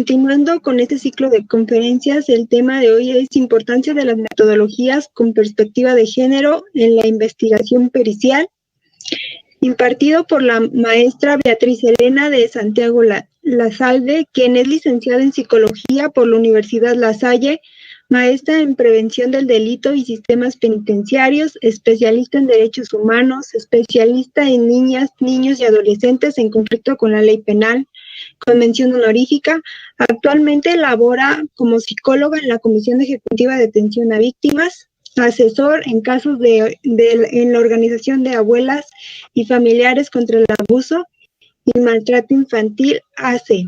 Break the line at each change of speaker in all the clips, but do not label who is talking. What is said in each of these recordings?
continuando con este ciclo de conferencias, el tema de hoy es importancia de las metodologías con perspectiva de género en la investigación pericial, impartido por la maestra Beatriz Elena de Santiago Lasalde, quien es licenciada en Psicología por la Universidad La Salle, maestra en Prevención del Delito y Sistemas Penitenciarios, especialista en Derechos Humanos, especialista en niñas, niños y adolescentes en conflicto con la ley penal, con mención honorífica. Actualmente labora como psicóloga en la Comisión Ejecutiva de Atención a Víctimas, asesor en casos en la Organización de Abuelas y Familiares contra el Abuso y Maltrato Infantil, AC.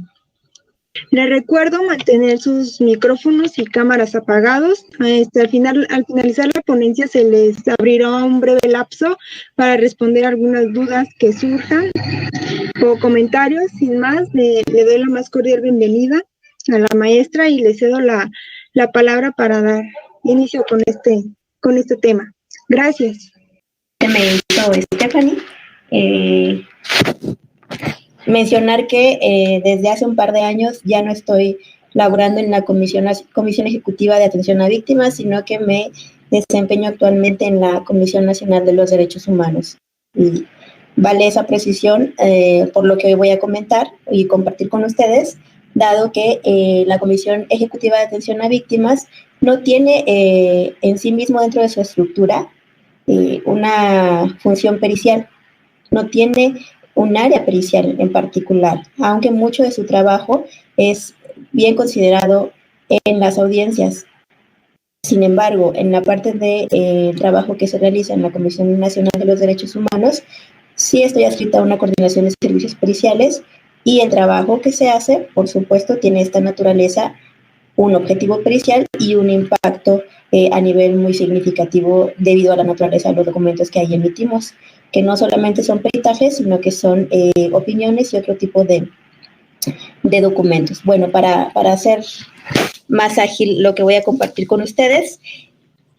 Les recuerdo mantener sus micrófonos y cámaras apagados. Al finalizar la ponencia se les abrirá un breve lapso para responder algunas dudas que surjan o comentarios. Sin más, le doy la más cordial bienvenida a la maestra y le cedo la palabra para dar inicio con este tema. Gracias.
Me hizo Stephanie. Mencionar que desde hace un par de años ya no estoy laborando en la Comisión Ejecutiva de Atención a Víctimas, sino que me desempeño actualmente en la Comisión Nacional de los Derechos Humanos. Y vale esa precisión por lo que hoy voy a comentar y compartir con ustedes, dado que la Comisión Ejecutiva de Atención a Víctimas no tiene en sí mismo dentro de su estructura una función pericial, no tiene un área pericial en particular, aunque mucho de su trabajo es bien considerado en las audiencias. Sin embargo, en la parte del trabajo que se realiza en la Comisión Nacional de los Derechos Humanos, sí estoy adscrita a una coordinación de servicios periciales y el trabajo que se hace, por supuesto, tiene esta naturaleza, un objetivo pericial y un impacto a nivel muy significativo debido a la naturaleza de los documentos que ahí emitimos, que no solamente son peritajes, sino que son opiniones y otro tipo de documentos. Bueno, para hacer más ágil lo que voy a compartir con ustedes,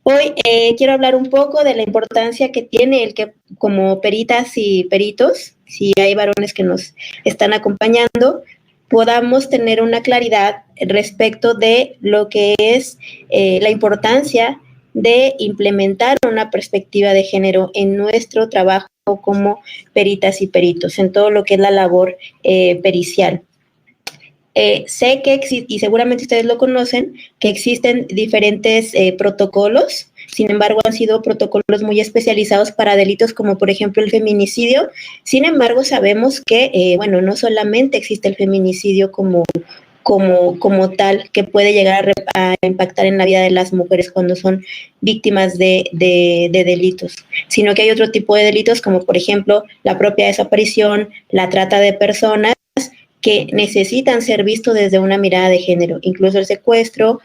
hoy quiero hablar un poco de la importancia que tiene el que como peritas y peritos, si hay varones que nos están acompañando, podamos tener una claridad respecto de lo que es la importancia de implementar una perspectiva de género en nuestro trabajo como peritas y peritos, en todo lo que es la labor pericial. Sé que y seguramente ustedes lo conocen, que existen diferentes protocolos, sin embargo han sido protocolos muy especializados para delitos como por ejemplo el feminicidio. Sin embargo sabemos que, no solamente existe el feminicidio como tal, que puede llegar a impactar en la vida de las mujeres cuando son víctimas de delitos, sino que hay otro tipo de delitos como por ejemplo la propia desaparición, la trata de personas, que necesitan ser vistos desde una mirada de género, incluso el secuestro,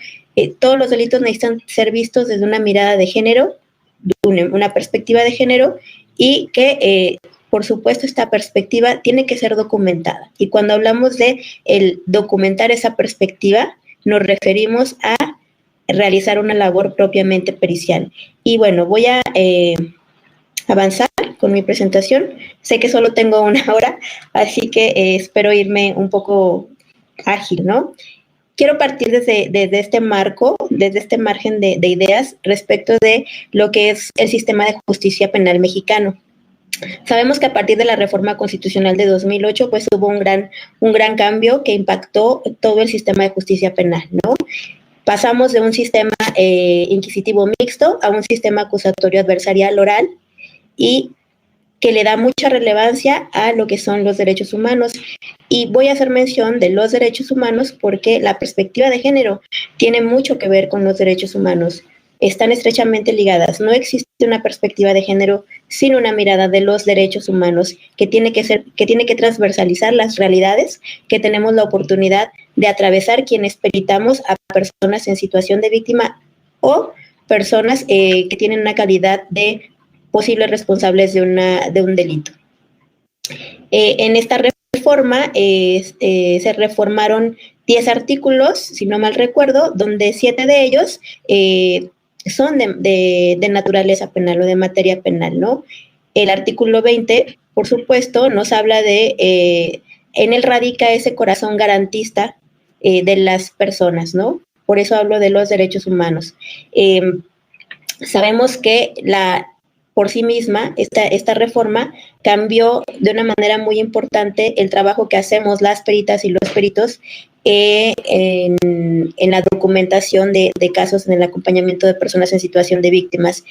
todos los delitos necesitan ser vistos desde una mirada de género, una perspectiva de género, y que por supuesto esta perspectiva tiene que ser documentada. Y cuando hablamos de el documentar esa perspectiva, nos referimos a realizar una labor propiamente pericial. Y bueno, voy a avanzar con mi presentación. Sé que solo tengo una hora, así que espero irme un poco ágil, ¿no? Quiero partir desde este marco, desde este margen de ideas respecto de lo que es el sistema de justicia penal mexicano. Sabemos que a partir de la reforma constitucional de 2008, pues hubo un gran cambio que impactó todo el sistema de justicia penal, ¿no? Pasamos de un sistema inquisitivo mixto a un sistema acusatorio adversarial oral y que le da mucha relevancia a lo que son los derechos humanos. Y voy a hacer mención de los derechos humanos porque la perspectiva de género tiene mucho que ver con los derechos humanos. Están estrechamente ligadas. No existe una perspectiva de género sin una mirada de los derechos humanos que tiene que transversalizar las realidades que tenemos la oportunidad de atravesar quienes peritamos a personas en situación de víctima o personas que tienen una calidad de posibles responsables de un delito. En esta reforma se reformaron 10 artículos, si no mal recuerdo, donde 7 de ellos son de naturaleza penal o de materia penal, ¿no? El artículo 20, por supuesto, nos habla de, en él radica ese corazón garantista de las personas, ¿no? Por eso hablo de los derechos humanos. Sabemos que por sí misma, esta reforma cambió de una manera muy importante el trabajo que hacemos las peritas y los peritos en la documentación de casos, en el acompañamiento de personas en situación de víctimas.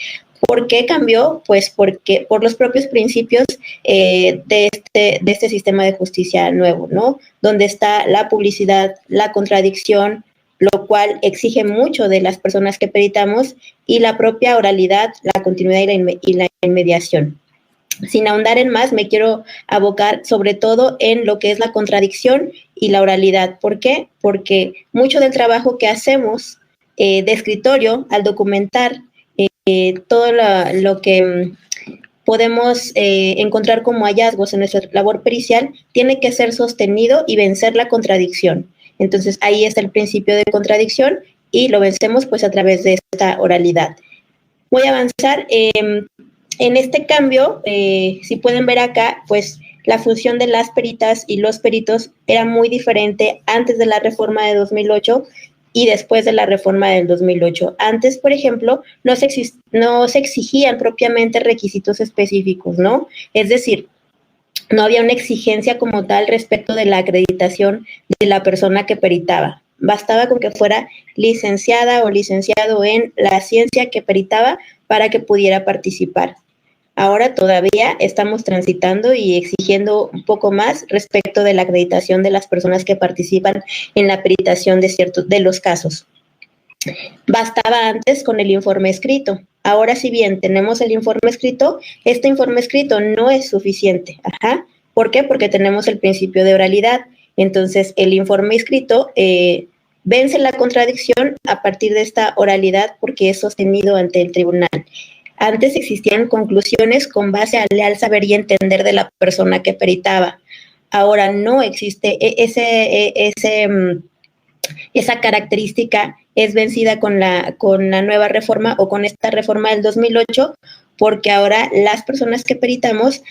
¿Por qué cambió? Pues porque por los propios principios de este sistema de justicia nuevo, ¿no? Donde está la publicidad, la contradicción, lo cual exige mucho de las personas que peritamos, y la propia oralidad, la continuidad y la inmediación. Sin ahondar en más, me quiero abocar sobre todo en lo que es la contradicción y la oralidad. ¿Por qué? Porque mucho del trabajo que hacemos de escritorio, al documentar todo lo que podemos encontrar como hallazgos en nuestra labor pericial, tiene que ser sostenido y vencer la contradicción. Entonces, ahí está el principio de contradicción y lo vencemos pues a través de esta oralidad. Voy a avanzar. En este cambio, si pueden ver acá, pues la función de las peritas y los peritos era muy diferente antes de la reforma de 2008 y después de la reforma del 2008. Antes, por ejemplo, no se exigían propiamente requisitos específicos, ¿no? Es decir, no había una exigencia como tal respecto de la acreditación de la persona que peritaba. Bastaba con que fuera licenciada o licenciado en la ciencia que peritaba para que pudiera participar. Ahora todavía estamos transitando y exigiendo un poco más respecto de la acreditación de las personas que participan en la peritación de los casos. Bastaba antes con el informe escrito. Ahora, si bien tenemos el informe escrito, este informe escrito no es suficiente. ¿Por qué? Porque tenemos el principio de oralidad. Entonces, el informe escrito vence la contradicción a partir de esta oralidad porque es sostenido ante el tribunal. Antes existían conclusiones con base al leal saber y entender de la persona que peritaba. Ahora no existe esa característica, es vencida con la nueva reforma o con esta reforma del 2008, porque ahora las personas que peritamos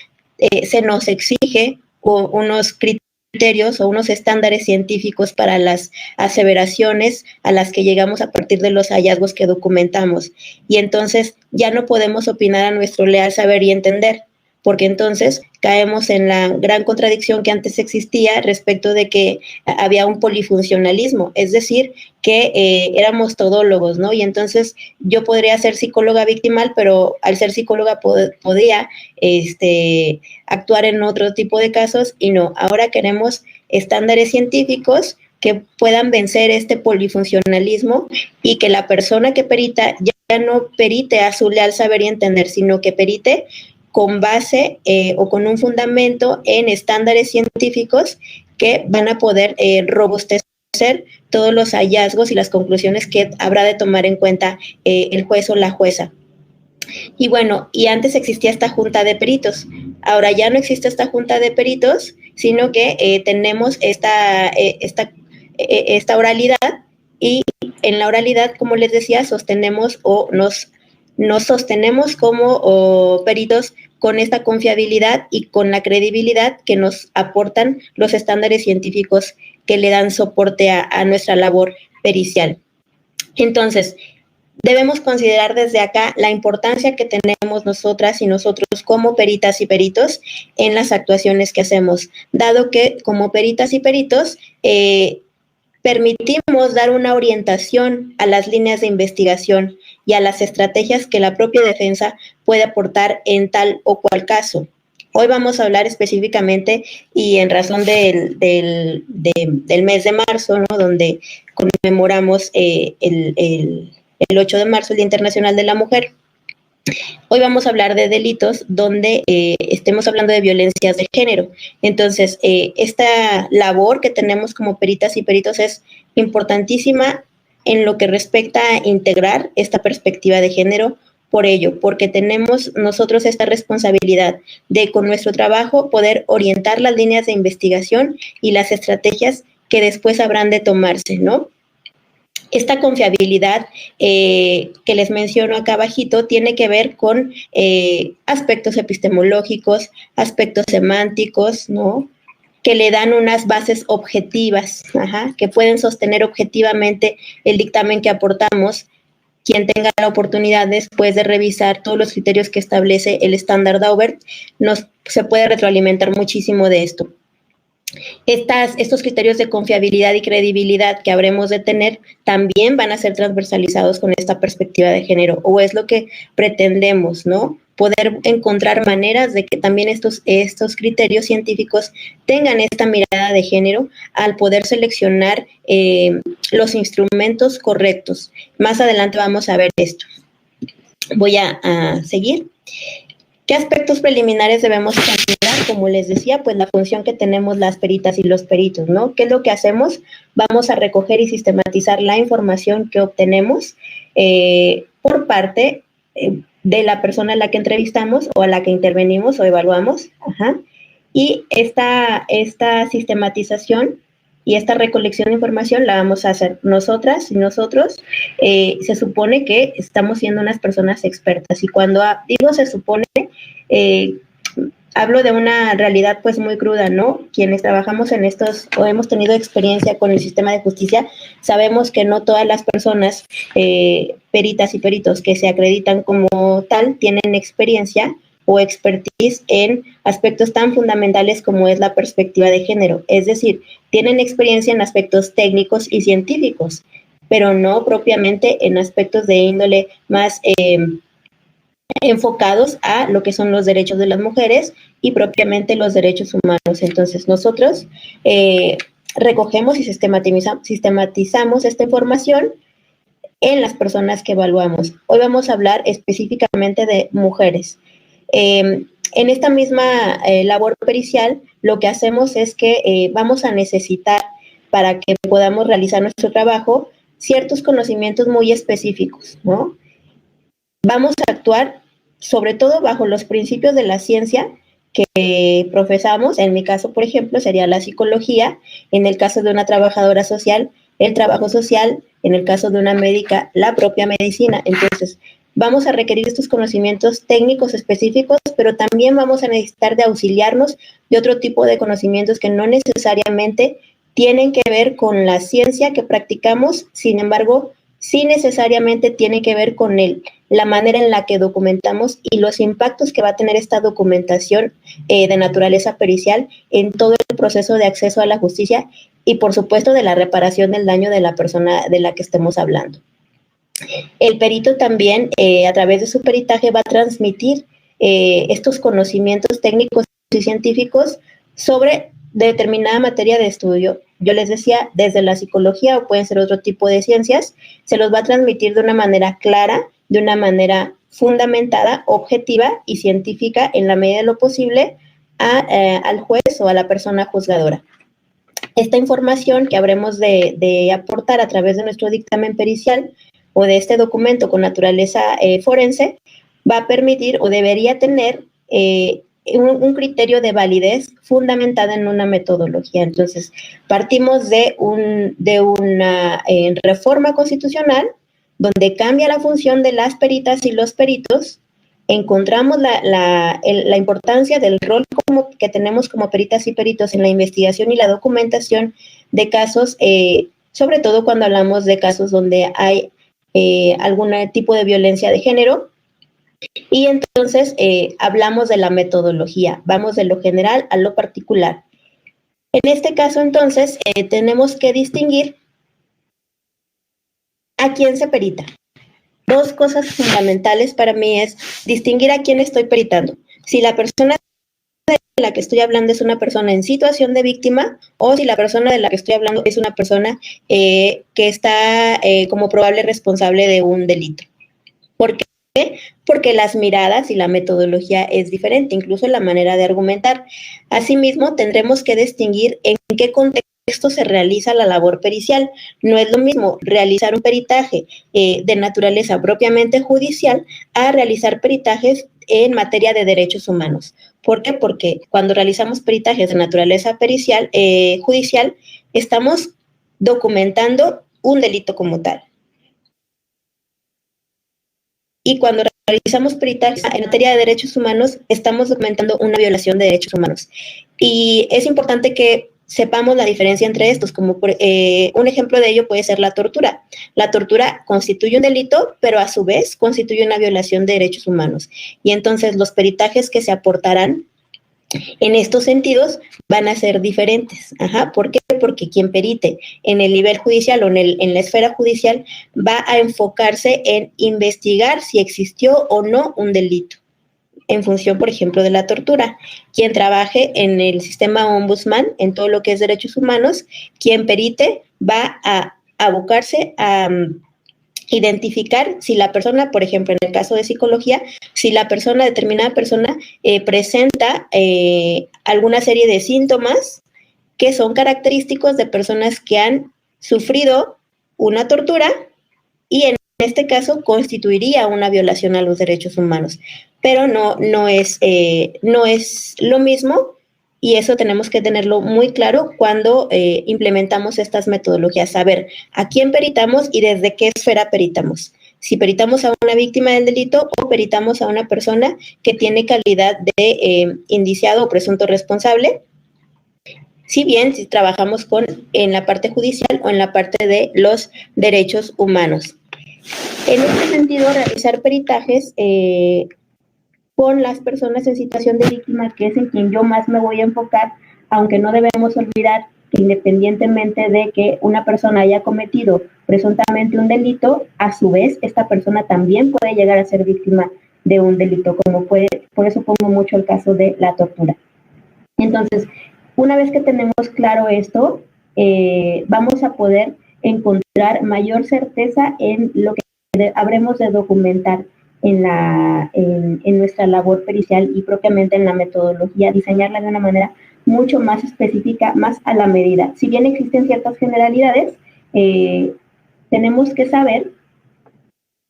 se nos exige unos criterios o unos estándares científicos para las aseveraciones a las que llegamos a partir de los hallazgos que documentamos. Y entonces ya no podemos opinar a nuestro leal saber y entender, porque entonces caemos en la gran contradicción que antes existía respecto de que había un polifuncionalismo, es decir, que éramos todólogos, ¿no? Y entonces yo podría ser psicóloga victimal, pero al ser psicóloga podía actuar en otro tipo de casos, y no. Ahora queremos estándares científicos que puedan vencer este polifuncionalismo y que la persona que perita ya no perite a su leal saber y entender, sino que perite con base o con un fundamento en estándares científicos que van a poder robustecer todos los hallazgos y las conclusiones que habrá de tomar en cuenta el juez o la jueza. Y bueno, y antes existía esta junta de peritos. Ahora ya no existe esta junta de peritos, sino que tenemos esta oralidad, y en la oralidad, como les decía, sostenemos o nos sostenemos como peritos con esta confiabilidad y con la credibilidad que nos aportan los estándares científicos que le dan soporte a nuestra labor pericial. Entonces, debemos considerar desde acá la importancia que tenemos nosotras y nosotros como peritas y peritos en las actuaciones que hacemos, dado que como peritas y peritos permitimos dar una orientación a las líneas de investigación y a las estrategias que la propia defensa puede aportar en tal o cual caso. Hoy vamos a hablar específicamente y en razón del mes de marzo, ¿no? Donde conmemoramos el 8 de marzo, el Día Internacional de la Mujer. Hoy vamos a hablar de delitos donde estemos hablando de violencias de género. Entonces, esta labor que tenemos como peritas y peritos es importantísima en lo que respecta a integrar esta perspectiva de género. Por ello, porque tenemos nosotros esta responsabilidad de, con nuestro trabajo, poder orientar las líneas de investigación y las estrategias que después habrán de tomarse, ¿no? Esta confiabilidad que les menciono acá abajito tiene que ver con aspectos epistemológicos, aspectos semánticos, ¿no? que le dan unas bases objetivas, que pueden sostener objetivamente el dictamen que aportamos. Quien tenga la oportunidad después de revisar todos los criterios que establece el estándar Daubert, se puede retroalimentar muchísimo de esto. Estos criterios de confiabilidad y credibilidad que habremos de tener también van a ser transversalizados con esta perspectiva de género, o es lo que pretendemos, ¿no? Poder encontrar maneras de que también estos criterios científicos tengan esta mirada de género al poder seleccionar los instrumentos correctos. Más adelante vamos a ver esto. Voy a seguir. ¿Qué aspectos preliminares debemos considerar? Como les decía, pues la función que tenemos las peritas y los peritos, ¿no? ¿Qué es lo que hacemos? Vamos a recoger y sistematizar la información que obtenemos por parte de la persona a la que entrevistamos o a la que intervenimos o evaluamos. Y esta sistematización y esta recolección de información la vamos a hacer nosotras y nosotros. Se supone que estamos siendo unas personas expertas, y cuando digo se supone, hablo de una realidad pues muy cruda, ¿no? Quienes trabajamos en estos o hemos tenido experiencia con el sistema de justicia, sabemos que no todas las personas, peritas y peritos que se acreditan como tal, tienen experiencia o expertise en aspectos tan fundamentales como es la perspectiva de género. Es decir, tienen experiencia en aspectos técnicos y científicos, pero no propiamente en aspectos de índole más enfocados a lo que son los derechos de las mujeres y propiamente los derechos humanos. Entonces, nosotros recogemos y sistematizamos esta información en las personas que evaluamos. Hoy vamos a hablar específicamente de mujeres. En esta misma labor pericial, lo que hacemos es que vamos a necesitar, para que podamos realizar nuestro trabajo, ciertos conocimientos muy específicos, ¿no? Vamos a actuar sobre todo bajo los principios de la ciencia que profesamos. En mi caso, por ejemplo, sería la psicología; en el caso de una trabajadora social, el trabajo social; en el caso de una médica, la propia medicina. Entonces, vamos a requerir estos conocimientos técnicos específicos, pero también vamos a necesitar de auxiliarnos de otro tipo de conocimientos que no necesariamente tienen que ver con la ciencia que practicamos, sin embargo, sí necesariamente tiene que ver con la manera en la que documentamos y los impactos que va a tener esta documentación de naturaleza pericial en todo el proceso de acceso a la justicia y, por supuesto, de la reparación del daño de la persona de la que estemos hablando. El perito también, a través de su peritaje, va a transmitir estos conocimientos técnicos y científicos sobre determinada materia de estudio. Yo les decía, desde la psicología o pueden ser otro tipo de ciencias, se los va a transmitir de una manera clara, de una manera fundamentada, objetiva y científica en la medida de lo posible al juez o a la persona juzgadora. Esta información que habremos de aportar a través de nuestro dictamen pericial o de este documento con naturaleza forense va a permitir o debería tener un criterio de validez fundamentada en una metodología. Entonces, partimos de una reforma constitucional donde cambia la función de las peritas y los peritos. Encontramos la importancia del rol que tenemos como peritas y peritos en la investigación y la documentación de casos, sobre todo cuando hablamos de casos donde hay algún tipo de violencia de género. Y entonces hablamos de la metodología, vamos de lo general a lo particular. En este caso, entonces, tenemos que distinguir a quién se perita. Dos cosas fundamentales para mí es distinguir a quién estoy peritando. Si la persona de la que estoy hablando es una persona en situación de víctima, o si la persona de la que estoy hablando es una persona que está como probable responsable de un delito. ¿Por qué? Porque las miradas y la metodología es diferente, incluso la manera de argumentar. Asimismo, tendremos que distinguir en qué contexto se realiza la labor pericial. No es lo mismo realizar un peritaje de naturaleza propiamente judicial a realizar peritajes en materia de derechos humanos. ¿Por qué? Porque cuando realizamos peritajes de naturaleza pericial, judicial, estamos documentando un delito como tal. Y cuando realizamos peritajes en materia de derechos humanos, estamos documentando una violación de derechos humanos. Y es importante que sepamos la diferencia entre estos, como un ejemplo de ello puede ser la tortura. La tortura constituye un delito, pero a su vez constituye una violación de derechos humanos. Y entonces los peritajes que se aportarán en estos sentidos van a ser diferentes. ¿Por qué? Porque quien perite en el nivel judicial o en la esfera judicial va a enfocarse en investigar si existió o no un delito en función, por ejemplo, de la tortura. Quien trabaje en el sistema ombudsman, en todo lo que es derechos humanos, quien perite va a abocarse a identificar si la persona, por ejemplo, en el caso de psicología, si la persona, determinada persona, presenta alguna serie de síntomas que son característicos de personas que han sufrido una tortura y en este caso constituiría una violación a los derechos humanos. Pero no es lo mismo y eso tenemos que tenerlo muy claro cuando implementamos estas metodologías, saber a quién peritamos y desde qué esfera peritamos. Si peritamos a una víctima del delito o peritamos a una persona que tiene calidad de indiciado o presunto responsable, si bien si trabajamos en la parte judicial o en la parte de los derechos humanos. En este sentido, realizar peritajes con las personas en situación de víctima, que es en quien yo más me voy a enfocar, aunque no debemos olvidar que independientemente de que una persona haya cometido presuntamente un delito, a su vez esta persona también puede llegar a ser víctima de un delito, por eso pongo mucho el caso de la tortura. Entonces, una vez que tenemos claro esto, vamos a poder encontrar mayor certeza en lo que habremos de documentar en nuestra labor pericial y propiamente en la metodología, diseñarla de una manera mucho más específica, más a la medida. Si bien existen ciertas generalidades, tenemos que saber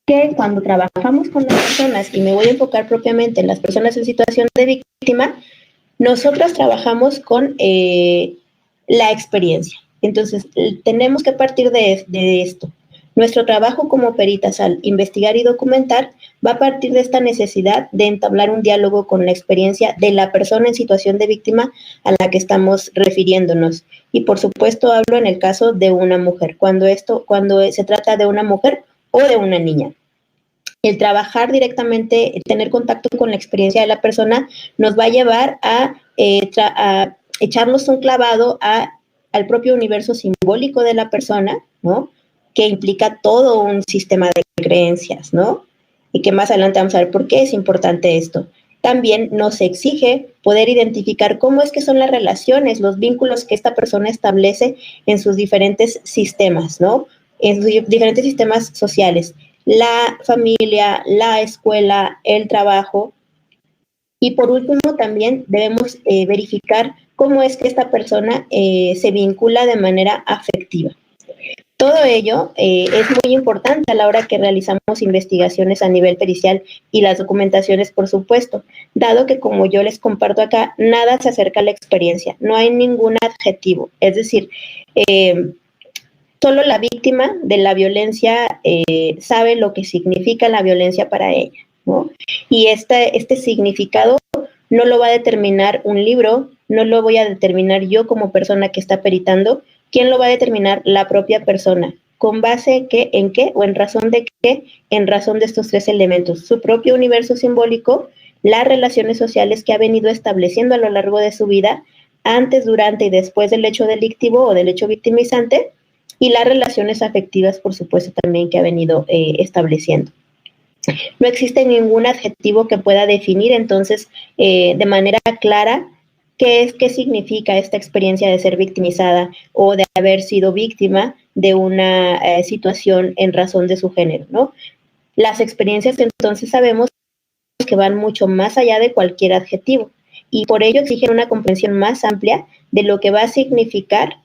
que cuando trabajamos con las personas, y me voy a enfocar propiamente en las personas en situación de víctima, nosotros trabajamos con la experiencia. Entonces, tenemos que partir de esto. Nuestro trabajo como peritas al investigar y documentar va a partir de esta necesidad de entablar un diálogo con la experiencia de la persona en situación de víctima a la que estamos refiriéndonos. Y por supuesto hablo en el caso de una mujer, cuando se trata de una mujer o de una niña. El trabajar directamente, tener contacto con la experiencia de la persona, nos va a llevar a echarnos un clavado al propio universo simbólico de la persona, ¿no? Que implica todo un sistema de creencias, ¿no? Y que más adelante vamos a ver por qué es importante esto. También nos exige poder identificar cómo es que son las relaciones, los vínculos que esta persona establece en sus diferentes sistemas, ¿no? En sus diferentes sistemas sociales. La familia, la escuela, el trabajo. Y por último, también debemos verificar cómo es que esta persona se vincula de manera afectiva. Todo ello es muy importante a la hora que realizamos investigaciones a nivel pericial y las documentaciones, por supuesto, dado que, como yo les comparto acá, nada se acerca a la experiencia, no hay ningún adjetivo, es decir, solo la víctima de la violencia sabe lo que significa la violencia para ella, ¿no? Y este significado no lo va a determinar un libro, no lo voy a determinar yo como persona que está peritando. ¿Quién lo va a determinar? La propia persona. ¿Con base en qué o en razón de qué? En razón de estos tres elementos. Su propio universo simbólico, las relaciones sociales que ha venido estableciendo a lo largo de su vida, antes, durante y después del hecho delictivo o del hecho victimizante, y las relaciones afectivas, por supuesto, también que ha venido estableciendo. No existe ningún adjetivo que pueda definir entonces de manera clara qué significa esta experiencia de ser victimizada o de haber sido víctima de una situación en razón de su género, ¿no? Las experiencias entonces sabemos que van mucho más allá de cualquier adjetivo y por ello exigen una comprensión más amplia de lo que va a significar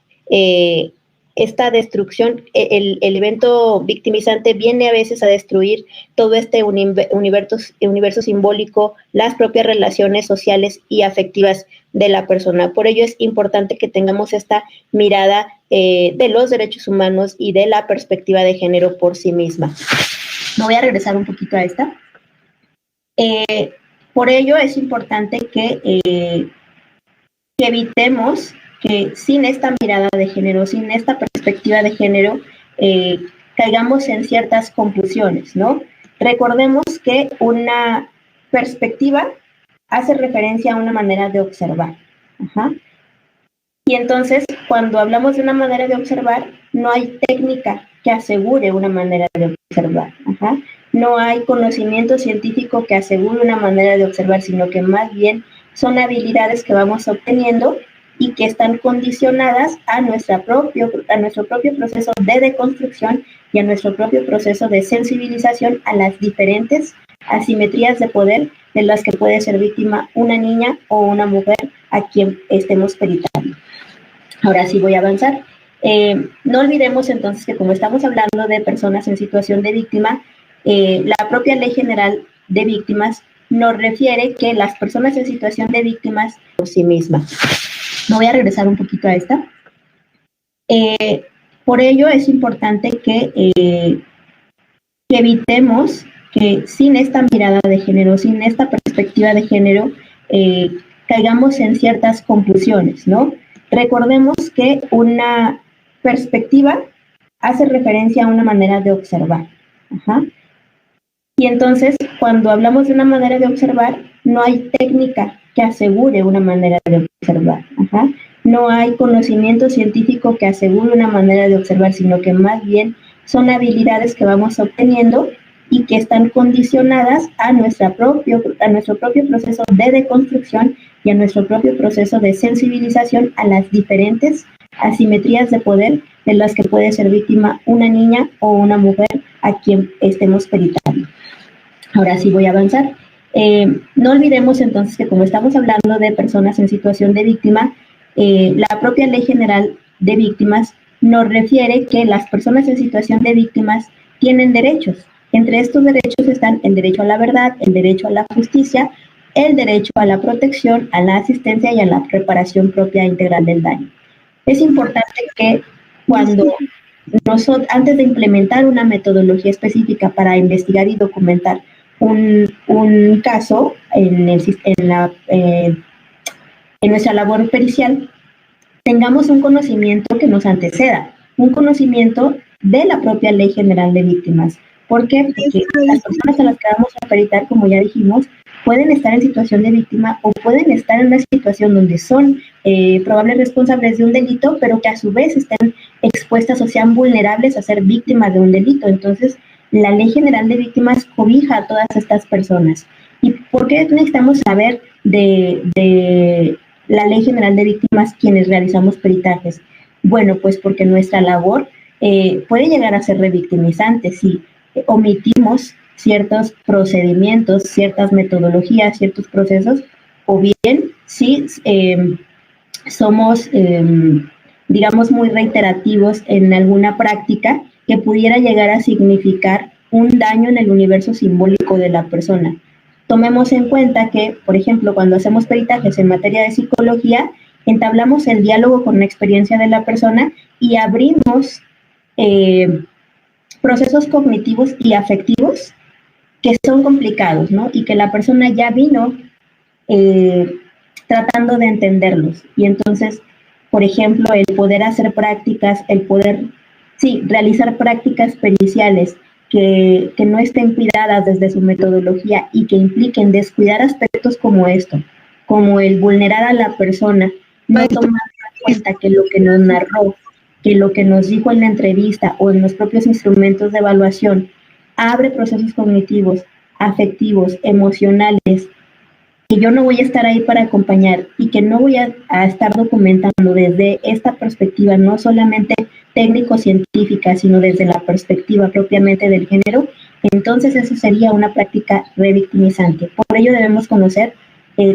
esta destrucción. El evento victimizante viene a veces a destruir todo este universo simbólico, las propias relaciones sociales y afectivas de la persona. Por ello es importante que tengamos esta mirada de los derechos humanos y de la perspectiva de género por sí misma. Me voy a regresar un poquito a esta. Por ello es importante que que evitemos que sin esta mirada de género, sin esta perspectiva de género, caigamos en ciertas conclusiones, ¿no? Recordemos que una perspectiva hace referencia a una manera de observar. Ajá. Y entonces, cuando hablamos de una manera de observar, no hay técnica que asegure una manera de observar. Ajá. No hay conocimiento científico que asegure una manera de observar, sino que más bien son habilidades que vamos obteniendo y que están condicionadas a nuestro propio proceso de deconstrucción y a nuestro propio proceso de sensibilización a las diferentes asimetrías de poder de las que puede ser víctima una niña o una mujer a quien estemos peritando. Ahora sí voy a avanzar. No olvidemos entonces que como estamos hablando de personas en situación de víctima, la propia Ley General de Víctimas nos refiere que las personas en situación de víctimas por sí mismas. Me voy a regresar un poquito a esta. Por ello es importante que evitemos que sin esta mirada de género, sin esta perspectiva de género, caigamos en ciertas conclusiones, ¿no? Recordemos que una perspectiva hace referencia a una manera de observar. Ajá. Y entonces, cuando hablamos de una manera de observar, no hay técnica que asegure una manera de observar. Ajá. No hay conocimiento científico que asegure una manera de observar, sino que más bien son habilidades que vamos obteniendo y que están condicionadas a nuestro propio proceso de deconstrucción y a nuestro propio proceso de sensibilización a las diferentes asimetrías de poder de las que puede ser víctima una niña o una mujer a quien estemos peritando. Ahora sí voy a avanzar. No olvidemos entonces que como estamos hablando de personas en situación de víctima, la propia Ley General de Víctimas nos refiere que las personas en situación de víctimas tienen derechos. Entre estos derechos están el derecho a la verdad, el derecho a la justicia, el derecho a la protección, a la asistencia y a la reparación propia e integral del daño. Es importante que antes de implementar una metodología específica para investigar y documentar un caso en nuestra labor pericial, tengamos un conocimiento que nos anteceda, un conocimiento de la propia Ley General de Víctimas. ¿Por qué? Porque las personas a las que vamos a peritar, como ya dijimos, pueden estar en situación de víctima o pueden estar en una situación donde son probables responsables de un delito, pero que a su vez estén expuestas o sean vulnerables a ser víctimas de un delito. Entonces, la Ley General de Víctimas cobija a todas estas personas. ¿Y por qué necesitamos saber de la Ley General de Víctimas quienes realizamos peritajes? Bueno, pues porque nuestra labor puede llegar a ser revictimizante si omitimos ciertos procedimientos, ciertas metodologías, ciertos procesos, o bien si somos, digamos, muy reiterativos en alguna práctica que pudiera llegar a significar un daño en el universo simbólico de la persona. Tomemos en cuenta que, por ejemplo, cuando hacemos peritajes en materia de psicología, entablamos el diálogo con la experiencia de la persona y abrimos procesos cognitivos y afectivos que son complicados, ¿no? Y que la persona ya vino tratando de entenderlos. Y entonces, por ejemplo, el poder hacer prácticas, realizar prácticas periciales que no estén cuidadas desde su metodología y que impliquen descuidar aspectos como esto, como el vulnerar a la persona, no tomar en cuenta que lo que nos narró, que lo que nos dijo en la entrevista o en los propios instrumentos de evaluación abre procesos cognitivos, afectivos, emocionales, que yo no voy a estar ahí para acompañar y que no voy a estar documentando desde esta perspectiva, no solamente técnico-científica, sino desde la perspectiva propiamente del género, entonces eso sería una práctica revictimizante. Por ello debemos conocer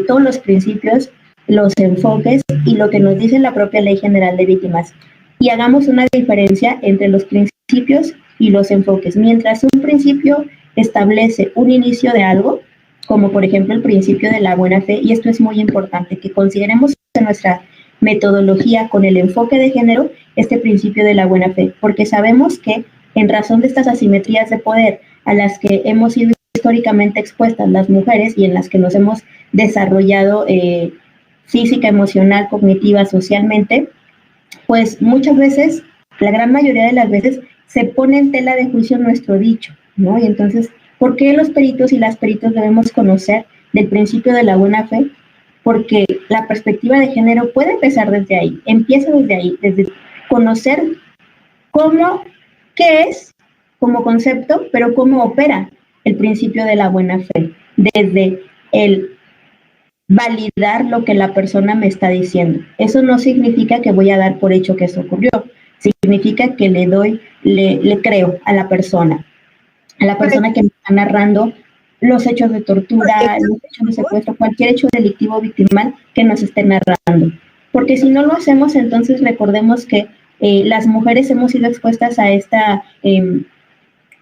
todos los principios, los enfoques y lo que nos dice la propia Ley General de Víctimas. Y hagamos una diferencia entre los principios y los enfoques. Mientras un principio establece un inicio de algo, como por ejemplo el principio de la buena fe, y esto es muy importante, que consideremos en nuestra metodología con el enfoque de género este principio de la buena fe, porque sabemos que en razón de estas asimetrías de poder a las que hemos sido históricamente expuestas las mujeres y en las que nos hemos desarrollado física, emocional, cognitiva, socialmente, pues muchas veces, la gran mayoría de las veces, se pone en tela de juicio nuestro dicho, ¿no? Y entonces, ¿por qué los peritos y las peritos debemos conocer del principio de la buena fe? Porque la perspectiva de género puede empezar desde ahí, empieza desde ahí, desde conocer cómo, qué es como concepto, pero cómo opera el principio de la buena fe, desde el validar lo que la persona me está diciendo. Eso no significa que voy a dar por hecho que eso ocurrió, significa que le creo a la persona que me está narrando los hechos de tortura, los hechos de secuestro, cualquier hecho delictivo victimal que nos esté narrando. Porque si no lo hacemos, entonces recordemos que las mujeres hemos sido expuestas a esta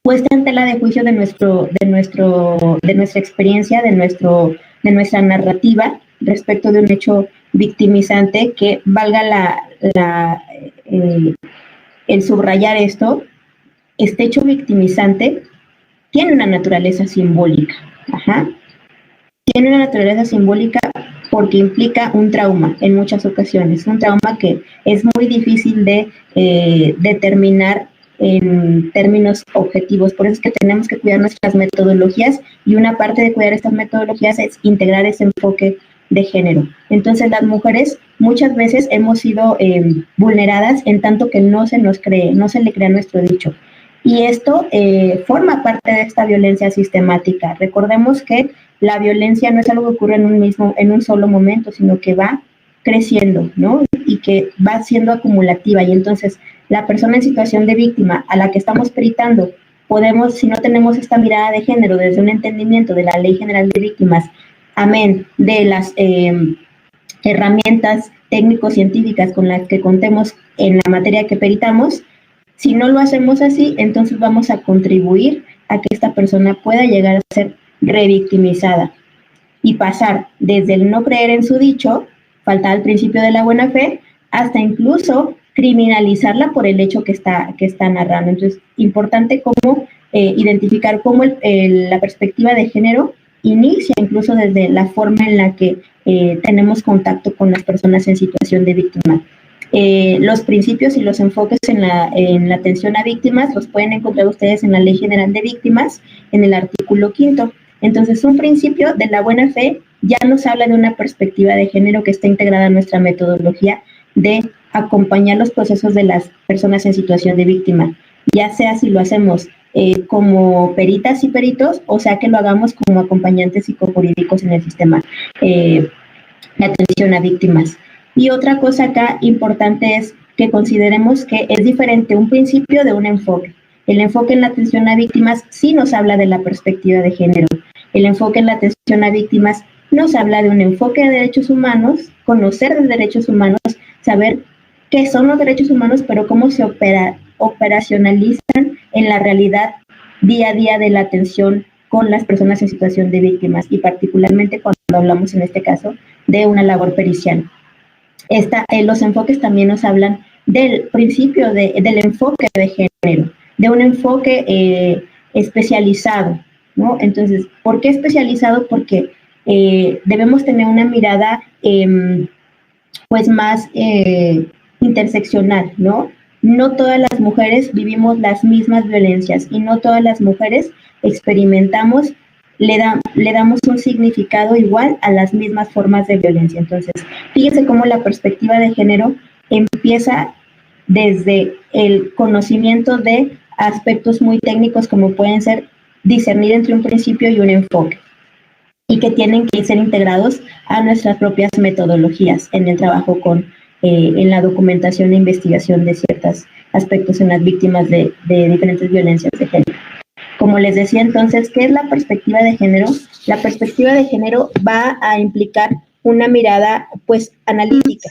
puesta en tela de juicio de nuestra experiencia, de nuestra narrativa respecto de un hecho victimizante, que valga el subrayar esto, este hecho victimizante tiene una naturaleza simbólica. Ajá. Tiene una naturaleza simbólica porque implica un trauma en muchas ocasiones, un trauma que es muy difícil de determinar en términos objetivos. Por eso es que tenemos que cuidar nuestras metodologías, y una parte de cuidar estas metodologías es integrar ese enfoque de género. Entonces, las mujeres muchas veces hemos sido vulneradas en tanto que no se nos cree, no se le crea nuestro dicho. Y esto forma parte de esta violencia sistemática. Recordemos que la violencia no es algo que ocurre en un solo momento, sino que va creciendo, ¿no? Y que va siendo acumulativa. Y entonces, la persona en situación de víctima a la que estamos peritando, podemos, si no tenemos esta mirada de género desde un entendimiento de la Ley General de Víctimas, amén, de las herramientas técnico-científicas con las que contemos en la materia que peritamos, si no lo hacemos así, entonces vamos a contribuir a que esta persona pueda llegar a ser revictimizada y pasar desde el no creer en su dicho, faltar al principio de la buena fe, hasta incluso criminalizarla por el hecho que está narrando. Entonces, importante cómo identificar cómo la perspectiva de género inicia incluso desde la forma en la que tenemos contacto con las personas en situación de víctima. Los principios y los enfoques en la atención a víctimas los pueden encontrar ustedes en la Ley General de Víctimas, en el artículo 5º. Entonces, un principio de la buena fe ya nos habla de una perspectiva de género que está integrada en nuestra metodología de acompañar los procesos de las personas en situación de víctima, ya sea si lo hacemos como peritas y peritos, o sea que lo hagamos como acompañantes psicojurídicos en el sistema de atención a víctimas. Y otra cosa acá importante es que consideremos que es diferente un principio de un enfoque. El enfoque en la atención a víctimas sí nos habla de la perspectiva de género. El enfoque en la atención a víctimas nos habla de un enfoque de derechos humanos, conocer de derechos humanos, saber qué son los derechos humanos, pero cómo se operacionalizan en la realidad día a día de la atención con las personas en situación de víctimas, y particularmente cuando hablamos en este caso de una labor pericial. Los enfoques también nos hablan del principio del enfoque de género, de un enfoque especializado, ¿no? Entonces, ¿por qué especializado? Porque debemos tener una mirada pues más interseccional, ¿no? No todas las mujeres vivimos las mismas violencias y no todas las mujeres experimentamos, le damos un significado igual a las mismas formas de violencia. Entonces, fíjense cómo la perspectiva de género empieza desde el conocimiento de aspectos muy técnicos, como pueden ser discernir entre un principio y un enfoque, y que tienen que ser integrados a nuestras propias metodologías en el trabajo en la documentación e investigación de ciertos aspectos en las víctimas de diferentes violencias de género. Como les decía entonces, ¿qué es la perspectiva de género? La perspectiva de género va a implicar una mirada, pues, analítica.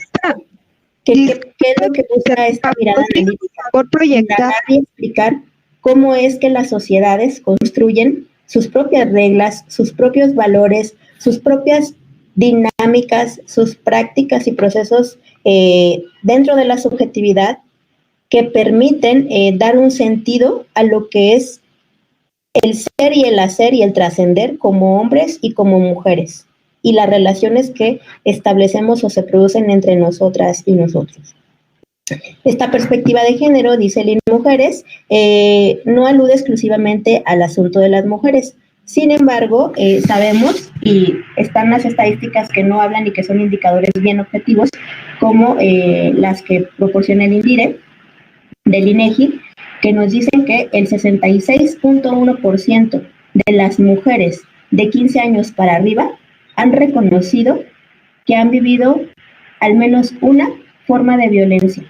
¿Qué es lo que busca esta mirada analítica?
Por proyectar
y explicar cómo es que las sociedades construyen sus propias reglas, sus propios valores, sus propias dinámicas, sus prácticas y procesos dentro de la subjetividad que permiten dar un sentido a lo que es el ser y el hacer y el trascender como hombres y como mujeres. y las relaciones que establecemos o se producen entre nosotras y nosotros. Esta perspectiva de género, dice Lean Mujeres, no alude exclusivamente al asunto de las mujeres. Sin embargo, sabemos, y están las estadísticas que no hablan y que son indicadores bien objetivos, como las que proporciona el INDIRE del INEGI, que nos dicen que el 66.1% de las mujeres de 15 años para arriba han reconocido que han vivido al menos una forma de violencia.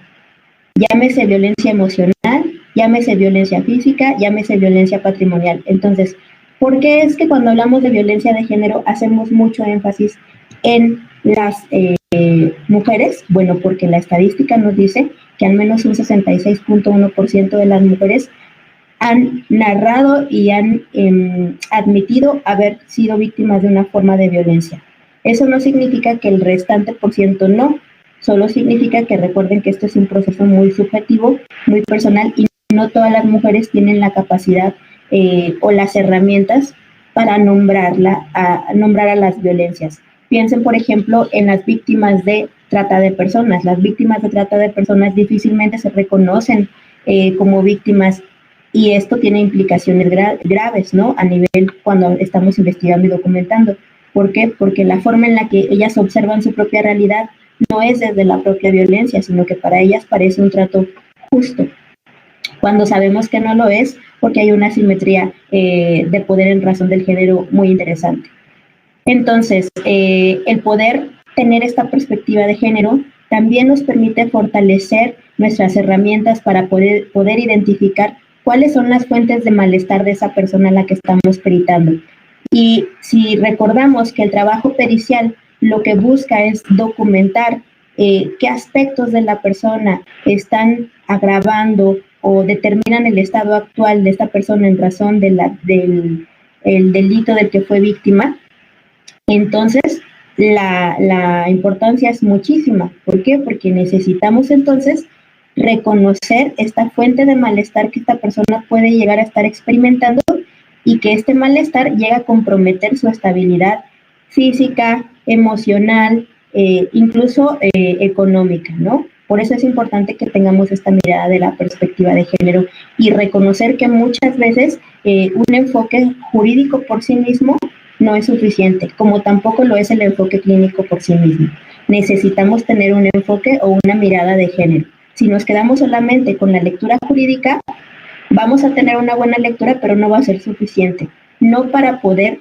Llámese violencia emocional, llámese violencia física, llámese violencia patrimonial. Entonces, ¿por qué es que cuando hablamos de violencia de género hacemos mucho énfasis en las mujeres? Bueno, porque la estadística nos dice que al menos un 66.1% de las mujeres han narrado y han admitido haber sido víctimas de una forma de violencia. Eso no significa que el restante por ciento no, solo significa que recuerden que esto es un proceso muy subjetivo, muy personal, y no todas las mujeres tienen la capacidad o las herramientas para nombrar a las violencias. Piensen, por ejemplo, en las víctimas de trata de personas. Las víctimas de trata de personas difícilmente se reconocen como víctimas, y esto tiene implicaciones graves, ¿no? A nivel cuando estamos investigando y documentando. ¿Por qué? Porque la forma en la que ellas observan su propia realidad no es desde la propia violencia, sino que para ellas parece un trato justo, cuando sabemos que no lo es, porque hay una asimetría de poder en razón del género muy interesante. Entonces, el poder tener esta perspectiva de género también nos permite fortalecer nuestras herramientas para poder identificar cuáles son las fuentes de malestar de esa persona a la que estamos peritando. Y si recordamos que el trabajo pericial lo que busca es documentar qué aspectos de la persona están agravando o determinan el estado actual de esta persona en razón de del delito del que fue víctima, entonces la importancia es muchísima. ¿Por qué? Porque necesitamos entonces reconocer esta fuente de malestar que esta persona puede llegar a estar experimentando y que este malestar llega a comprometer su estabilidad física, emocional, incluso económica, ¿no? Por eso es importante que tengamos esta mirada de la perspectiva de género y reconocer que muchas veces un enfoque jurídico por sí mismo no es suficiente, como tampoco lo es el enfoque clínico por sí mismo. Necesitamos tener un enfoque o una mirada de género. Si nos quedamos solamente con la lectura jurídica, vamos a tener una buena lectura, pero no va a ser suficiente. No para poder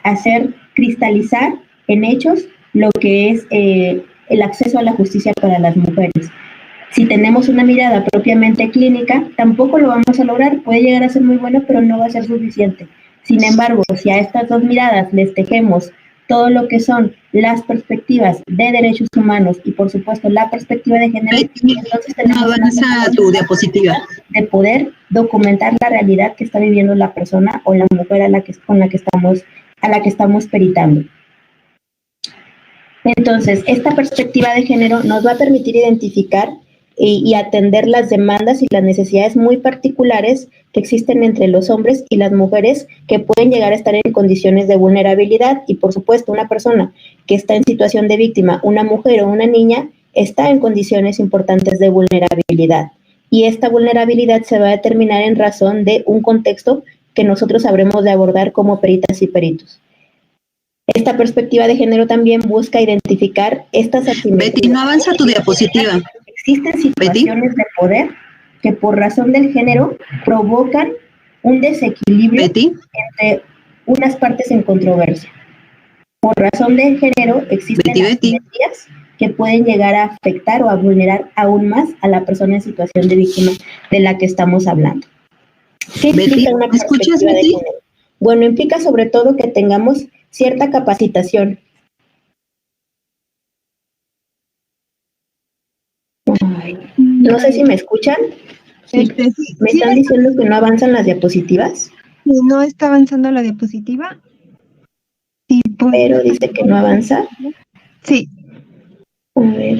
hacer cristalizar en hechos lo que es el acceso a la justicia para las mujeres. Si tenemos una mirada propiamente clínica, tampoco lo vamos a lograr. Puede llegar a ser muy bueno, pero no va a ser suficiente. Sin embargo, si a estas dos miradas les tejemos todo lo que son las perspectivas de derechos humanos y, por supuesto, la perspectiva de género, entonces tenemos
avanza tu diapositiva
de poder documentar la realidad que está viviendo la persona o la mujer a la que estamos peritando. Entonces, esta perspectiva de género nos va a permitir identificar y atender las demandas y las necesidades muy particulares que existen entre los hombres y las mujeres que pueden llegar a estar en condiciones de vulnerabilidad. Y, por supuesto, una persona que está en situación de víctima, una mujer o una niña, está en condiciones importantes de vulnerabilidad. Y esta vulnerabilidad se va a determinar en razón de un contexto que nosotros sabremos de abordar como peritas y peritos. Esta perspectiva de género también busca identificar estas asimetrías.
Betty, no avanza tu diapositiva.
Existen situaciones
Betty,
de poder que por razón del género provocan un desequilibrio
Betty,
entre unas partes en controversia. Por razón del género existen asimetrías que pueden llegar a afectar o a vulnerar aún más a la persona en situación de víctima de la que estamos hablando. ¿Qué implica una perspectiva de género? Bueno, implica sobre todo que tengamos cierta capacitación. No sé si me escuchan. Sí. ¿Me están diciendo que no avanzan las diapositivas?
No está avanzando la diapositiva. Sí, pues,
pero dice que no avanza.
Sí.
A ver.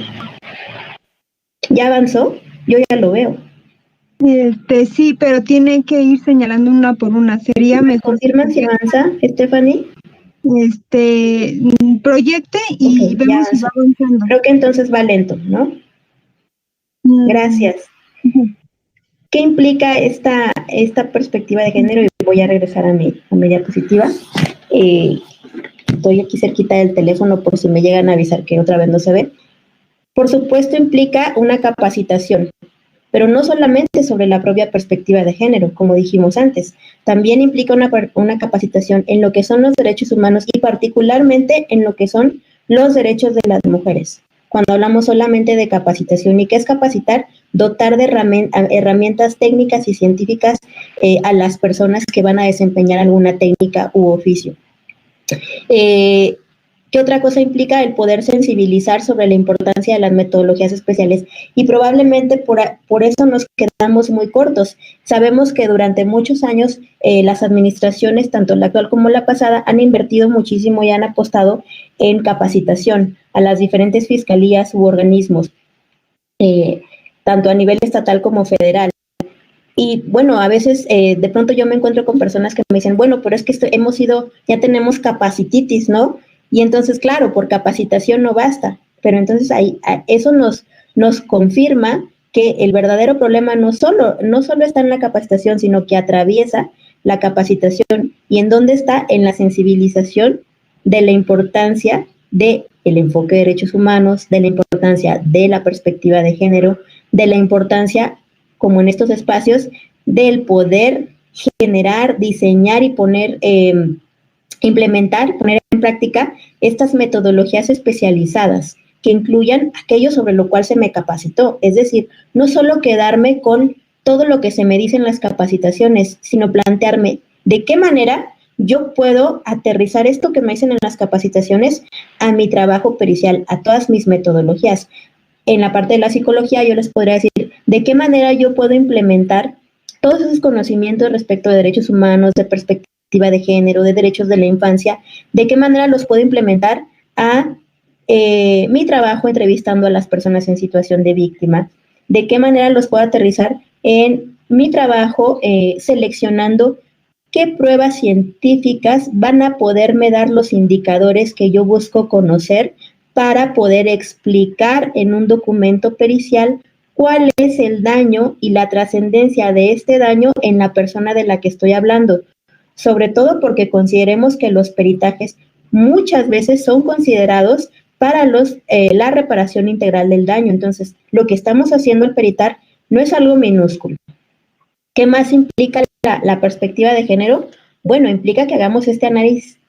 ¿Ya avanzó? Yo ya lo veo.
Sí, pero tiene que ir señalando una por una. Sería mejor.
¿Confirman si avanza, Stephanie?
proyecte y
Ok,
vemos si va avanzando.
Creo que entonces va lento, ¿no? Gracias. ¿Qué implica esta perspectiva de género? Y voy a regresar a mi diapositiva. Estoy aquí cerquita del teléfono por si me llegan a avisar que otra vez no se ve. Por supuesto, implica una capacitación, pero no solamente sobre la propia perspectiva de género, como dijimos antes, también implica una capacitación en lo que son los derechos humanos y particularmente en lo que son los derechos de las mujeres. Cuando hablamos solamente de capacitación, ¿y qué es capacitar? Dotar de herramientas técnicas y científicas a las personas que van a desempeñar alguna técnica u oficio. ¿Qué otra cosa implica? El poder sensibilizar sobre la importancia de las metodologías especiales y probablemente por eso nos quedamos muy cortos. Sabemos que durante muchos años las administraciones, tanto la actual como la pasada, han invertido muchísimo y han apostado en capacitación a las diferentes fiscalías u organismos, tanto a nivel estatal como federal. Y bueno, a veces de pronto yo me encuentro con personas que me dicen, bueno, pero es que ya tenemos capacititis, ¿no? Y entonces, claro, por capacitación no basta, pero entonces eso nos confirma que el verdadero problema no solo está en la capacitación, sino que atraviesa la capacitación. ¿Y en dónde está? En la sensibilización de la importancia del enfoque de derechos humanos, de la importancia de la perspectiva de género, de la importancia, como en estos espacios, del poder generar, diseñar y poner en práctica estas metodologías especializadas que incluyan aquello sobre lo cual se me capacitó. Es decir, no solo quedarme con todo lo que se me dice en las capacitaciones, sino plantearme de qué manera yo puedo aterrizar esto que me dicen en las capacitaciones a mi trabajo pericial, a todas mis metodologías. En la parte de la psicología yo les podría decir de qué manera yo puedo implementar todos esos conocimientos respecto de derechos humanos, de perspectiva de género, de derechos de la infancia, de qué manera los puedo implementar a mi trabajo entrevistando a las personas en situación de víctima, de qué manera los puedo aterrizar en mi trabajo seleccionando qué pruebas científicas van a poderme dar los indicadores que yo busco conocer para poder explicar en un documento pericial cuál es el daño y la trascendencia de este daño en la persona de la que estoy hablando. Sobre todo porque consideremos que los peritajes muchas veces son considerados para la reparación integral del daño. Entonces, lo que estamos haciendo al peritar no es algo minúsculo. ¿Qué más implica la perspectiva de género? Bueno, implica que hagamos este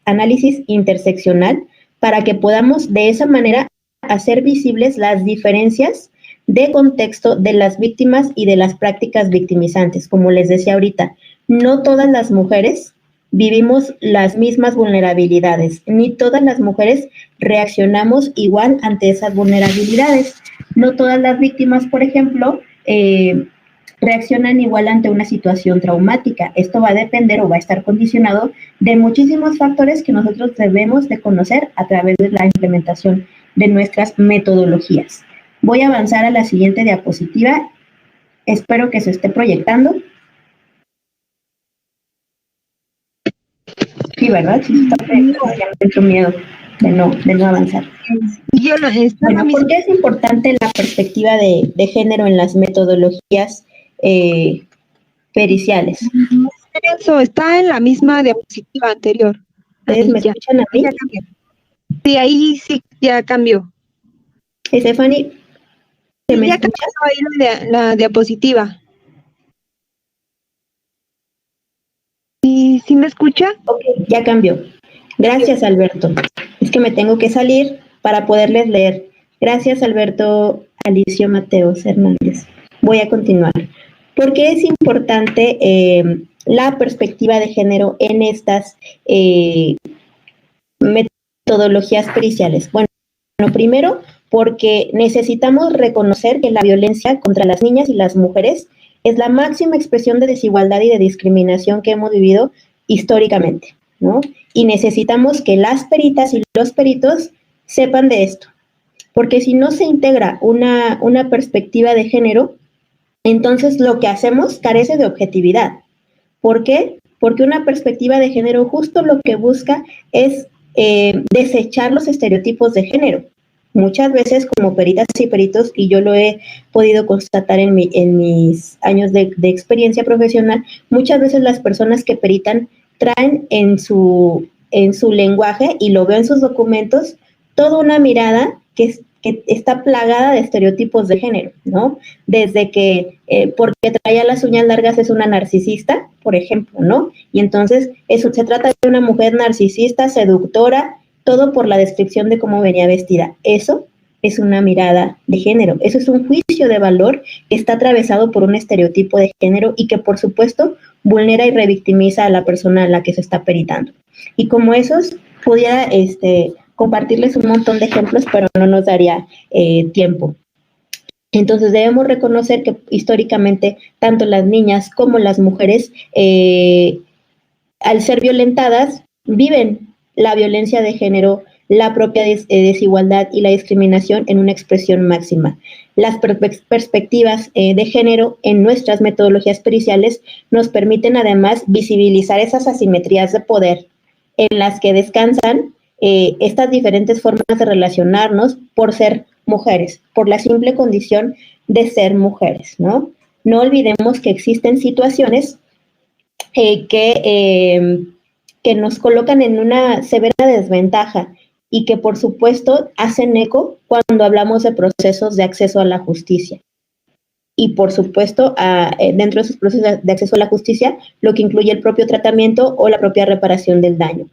análisis interseccional para que podamos de esa manera hacer visibles las diferencias de contexto de las víctimas y de las prácticas victimizantes. Como les decía ahorita, no todas las mujeres vivimos las mismas vulnerabilidades, ni todas las mujeres reaccionamos igual ante esas vulnerabilidades. No todas las víctimas, por ejemplo, reaccionan igual ante una situación traumática. Esto va a depender o va a estar condicionado de muchísimos factores que nosotros debemos de conocer a través de la implementación de nuestras metodologías. Voy a avanzar a la siguiente diapositiva. Espero que se esté proyectando. Sí, ¿verdad? Sí, está proyectando. Ya me entró miedo de no avanzar. Bueno, ¿por qué es importante la perspectiva de género en las metodologías periciales?
Eso está en la misma diapositiva anterior.
¿Ustedes me escuchan a mí?
Sí, ahí sí, ya cambió.
Stephanie, ¿se me escucha?
Ya cambió ahí la diapositiva. ¿Sí me escucha?
Ok, ya cambió. Gracias, Alberto. Es que me tengo que salir para poderles leer. Gracias, Alberto Alicio Mateos Hernández. Voy a continuar. ¿Por qué es importante la perspectiva de género en estas metodologías periciales? Bueno, primero, porque necesitamos reconocer que la violencia contra las niñas y las mujeres es la máxima expresión de desigualdad y de discriminación que hemos vivido históricamente, ¿no? Y necesitamos que las peritas y los peritos sepan de esto, porque si no se integra una perspectiva de género, entonces lo que hacemos carece de objetividad. ¿Por qué? Porque una perspectiva de género justo lo que busca es desechar los estereotipos de género. Muchas veces como peritas y peritos, y yo lo he podido constatar en mis años de experiencia profesional, muchas veces las personas que peritan traen en su lenguaje, y lo veo en sus documentos, toda una mirada que está plagada de estereotipos de género, ¿no? Desde que porque traía las uñas largas es una narcisista, por ejemplo, ¿no? Y entonces eso se trata de una mujer narcisista, seductora, todo por la descripción de cómo venía vestida. Eso es una mirada de género, eso es un juicio de valor que está atravesado por un estereotipo de género y que por supuesto vulnera y revictimiza a la persona a la que se está peritando. Y como esos, pudiera compartirles un montón de ejemplos, pero no nos daría tiempo. Entonces debemos reconocer que históricamente tanto las niñas como las mujeres, al ser violentadas, viven la violencia de género, la propia desigualdad y la discriminación en una expresión máxima. Las perspectivas de género en nuestras metodologías periciales nos permiten además visibilizar esas asimetrías de poder en las que descansan estas diferentes formas de relacionarnos por ser mujeres, por la simple condición de ser mujeres, ¿no? No olvidemos que existen situaciones que nos colocan en una severa desventaja y que por supuesto hacen eco cuando hablamos de procesos de acceso a la justicia. Y por supuesto, dentro de esos procesos de acceso a la justicia, lo que incluye el propio tratamiento o la propia reparación del daño.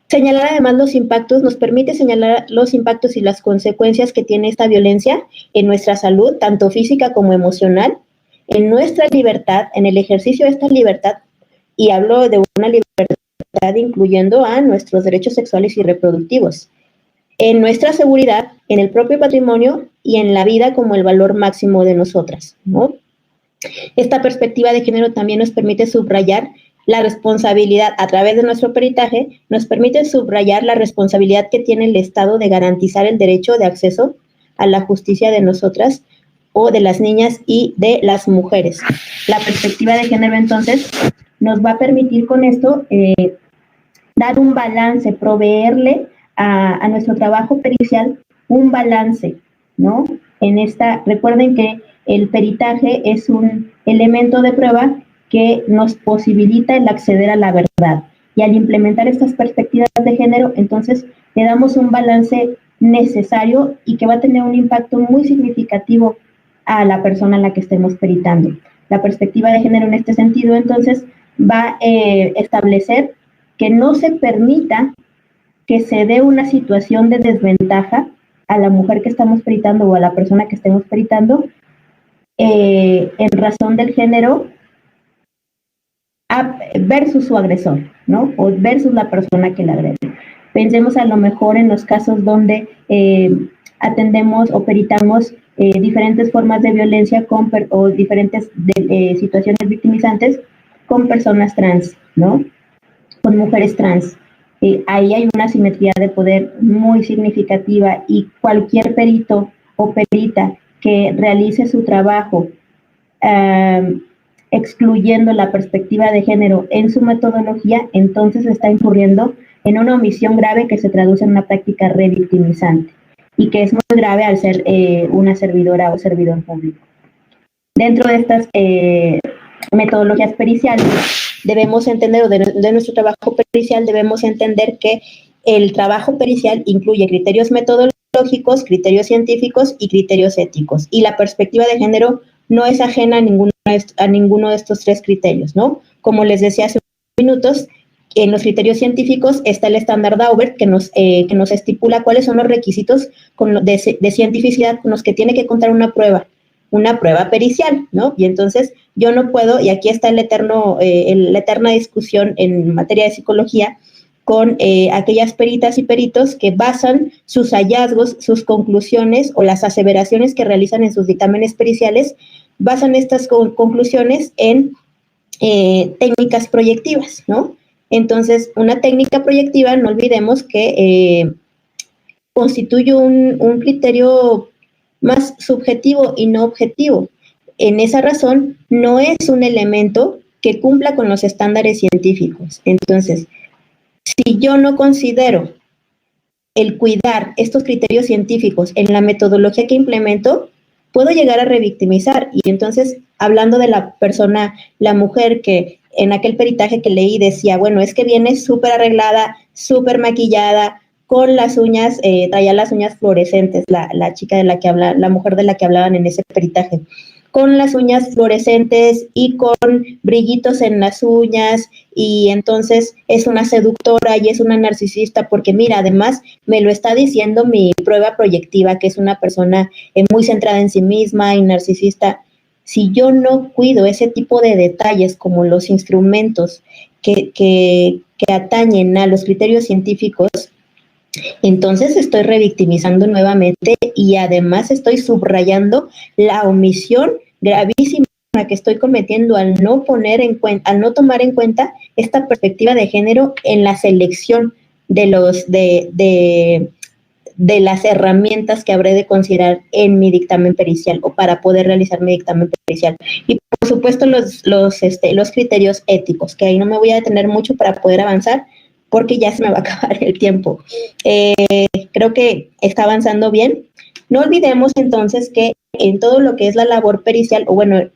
Señalar además los impactos nos permite señalar los impactos y las consecuencias que tiene esta violencia en nuestra salud, tanto física como emocional, en nuestra libertad, en el ejercicio de esta libertad, y hablo de una libertad incluyendo a nuestros derechos sexuales y reproductivos, en nuestra seguridad, en el propio patrimonio y en la vida como el valor máximo de nosotras, ¿no? Esta perspectiva de género también nos permite subrayar la responsabilidad, a través de nuestro peritaje, nos permite subrayar la responsabilidad que tiene el Estado de garantizar el derecho de acceso a la justicia de nosotras o de las niñas y de las mujeres. La perspectiva de género, entonces, nos va a permitir con esto dar un balance, proveerle a nuestro trabajo pericial un balance, ¿no? Recuerden que el peritaje es un elemento de prueba que nos posibilita el acceder a la verdad. Y al implementar estas perspectivas de género, entonces le damos un balance necesario y que va a tener un impacto muy significativo a la persona a la que estemos peritando. La perspectiva de género en este sentido, entonces, va a establecer que no se permita que se dé una situación de desventaja a la mujer que estamos peritando o a la persona que estemos peritando en razón del género versus su agresor, ¿no? O versus la persona que la agrede. Pensemos a lo mejor en los casos donde atendemos o peritamos diferentes formas de violencia o diferentes situaciones victimizantes con personas trans, ¿no? Con mujeres trans. Ahí hay una asimetría de poder muy significativa y cualquier perito o perita que realice su trabajo excluyendo la perspectiva de género en su metodología, entonces está incurriendo en una omisión grave que se traduce en una práctica revictimizante y que es muy grave al ser una servidora o servidor público. Dentro de estas metodologías periciales debemos entender, o de nuestro trabajo pericial, debemos entender que el trabajo pericial incluye criterios metodológicos, criterios científicos y criterios éticos. Y la perspectiva de género no es ajena a ninguno de estos tres criterios, ¿no? Como les decía hace unos minutos, en los criterios científicos está el estándar Daubert que nos estipula cuáles son los requisitos de cientificidad con los que tiene que contar una prueba pericial, ¿no? Y entonces yo no puedo, y aquí está la eterna discusión en materia de psicología con aquellas peritas y peritos que basan sus hallazgos, sus conclusiones o las aseveraciones que realizan en sus dictámenes periciales, basan estas conclusiones en técnicas proyectivas, ¿no? Entonces, una técnica proyectiva, no olvidemos que constituye un criterio más subjetivo y no objetivo. En esa razón, no es un elemento que cumpla con los estándares científicos. Entonces, si yo no considero el cuidar estos criterios científicos en la metodología que implemento, puedo llegar a revictimizar. Y entonces, hablando de la persona, la mujer que en aquel peritaje que leí decía, bueno, es que viene súper arreglada, súper maquillada, con las uñas, traía las uñas fluorescentes, la chica de la que habla, la mujer de la que hablaban en ese peritaje, con las uñas fluorescentes y con brillitos en las uñas, y entonces es una seductora y es una narcisista, porque mira, además me lo está diciendo mi prueba proyectiva, que es una persona muy centrada en sí misma y narcisista. Si yo no cuido ese tipo de detalles como los instrumentos que atañen a los criterios científicos, entonces estoy revictimizando nuevamente y además estoy subrayando la omisión gravísima que estoy cometiendo al no poner en cuenta, al no tomar en cuenta esta perspectiva de género en la selección de las herramientas que habré de considerar en mi dictamen pericial o para poder realizar mi dictamen pericial. Y por supuesto los criterios éticos, que ahí no me voy a detener mucho para poder avanzar, porque ya se me va a acabar el tiempo. Creo que está avanzando bien. No olvidemos entonces que en todo lo que es la labor pericial, o bueno,